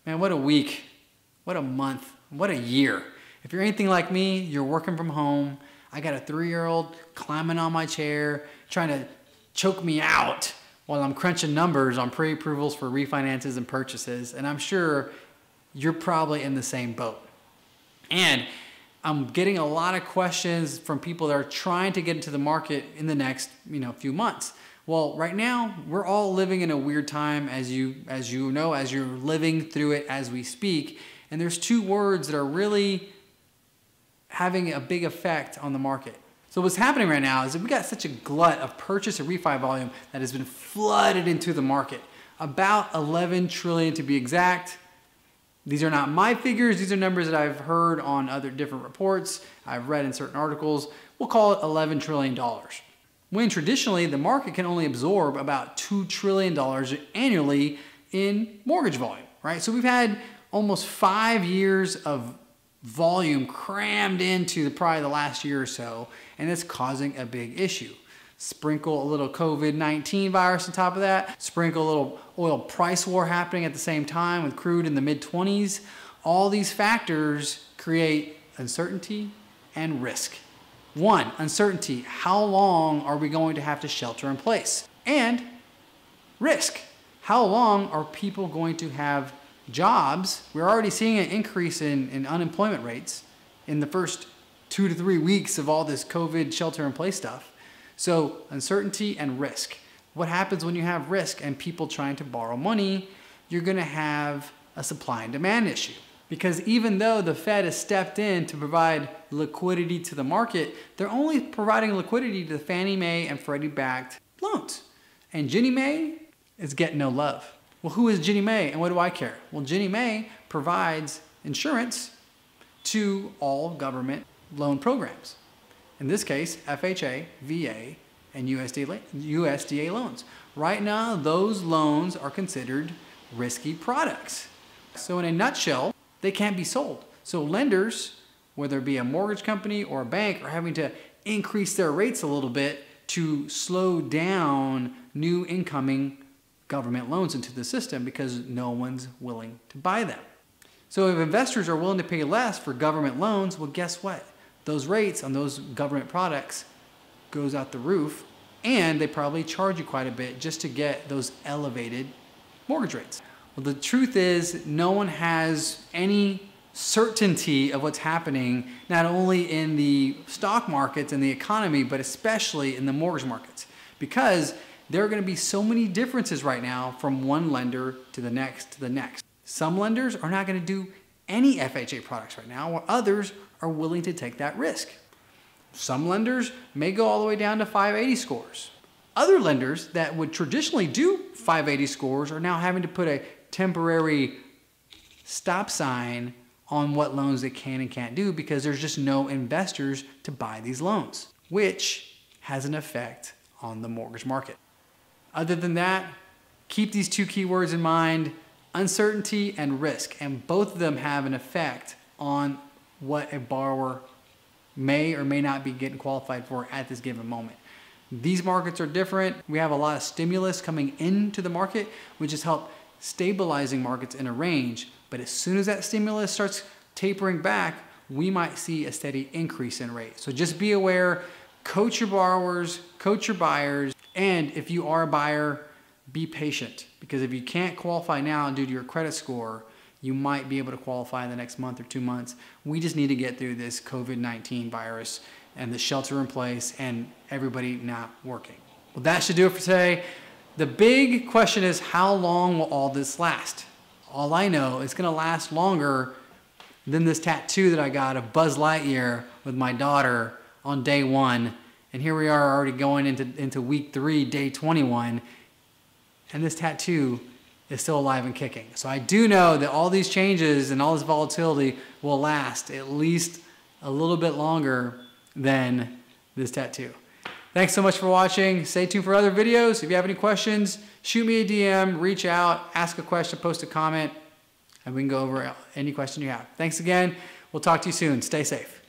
Man, what a week, what a month, what a year. If you're anything like me, you're working from home. I got a 3-year-old climbing on my chair, trying to choke me out while I'm crunching numbers on pre-approvals for refinances and purchases. And I'm sure you're probably in the same boat. And I'm getting a lot of questions from people that are trying to get into the market in the next, few months. Well, right now, we're all living in a weird time, as you're living through it as we speak. And there's 2 words that are really having a big effect on the market. So what's happening right now is that we got such a glut of purchase and refi volume that has been flooded into the market. About 11 trillion to be exact. These are not my figures. These are numbers that I've heard on other different reports. I've read in certain articles. We'll call it $11 trillion. When traditionally the market can only absorb about $2 trillion annually in mortgage volume, right? So we've had almost 5 years of volume crammed into probably the last year or so, and it's causing a big issue. Sprinkle a little COVID-19 virus on top of that, sprinkle a little oil price war happening at the same time with crude in the mid-20s. All these factors create uncertainty and risk. 1, uncertainty. How long are we going to have to shelter in place? And risk. How long are people going to have jobs? We're already seeing an increase in unemployment rates in the first 2 to 3 weeks of all this COVID shelter in place stuff. So uncertainty and risk. What happens when you have risk and people trying to borrow money? You're going to have a supply and demand issue. Because even though the Fed has stepped in to provide liquidity to the market, they're only providing liquidity to the Fannie Mae and Freddie backed loans. And Ginnie Mae is getting no love. Well, who is Ginnie Mae and what do I care? Well, Ginnie Mae provides insurance to all government loan programs. In this case, FHA, VA, and USDA loans. Right now, those loans are considered risky products. So in a nutshell, they can't be sold. So lenders, whether it be a mortgage company or a bank, are having to increase their rates a little bit to slow down new incoming government loans into the system because no one's willing to buy them. So if investors are willing to pay less for government loans, well, guess what? Those rates on those government products goes out the roof, and they probably charge you quite a bit just to get those elevated mortgage rates. Well, the truth is no one has any certainty of what's happening, not only in the stock markets and the economy, but especially in the mortgage markets, because there are going to be so many differences right now from one lender to the next to the next. Some lenders are not going to do any FHA products right now, while others are willing to take that risk. Some lenders may go all the way down to 580 scores. Other lenders that would traditionally do 580 scores are now having to put a temporary stop sign on what loans they can and can't do because there's just no investors to buy these loans, which has an effect on the mortgage market. Other than that, keep these 2 keywords in mind: uncertainty and risk, and both of them have an effect on what a borrower may or may not be getting qualified for at this given moment. These markets are different. We have a lot of stimulus coming into the market, which has helped stabilizing markets in a range. But as soon as that stimulus starts tapering back, we might see a steady increase in rate. So just be aware, coach your borrowers, coach your buyers, and if you are a buyer, be patient, because if you can't qualify now due to your credit score, you might be able to qualify in the next month or 2 months. We just need to get through this COVID-19 virus and the shelter in place and everybody not working. Well, that should do it for today. The big question is, how long will all this last? All I know is it's gonna last longer than this tattoo that I got of Buzz Lightyear with my daughter on day 1. And here we are already going into week 3, day 21. And this tattoo is still alive and kicking. So I do know that all these changes and all this volatility will last at least a little bit longer than this tattoo. Thanks so much for watching. Stay tuned for other videos. If you have any questions, shoot me a DM, reach out, ask a question, post a comment, and we can go over any question you have. Thanks again. We'll talk to you soon. Stay safe.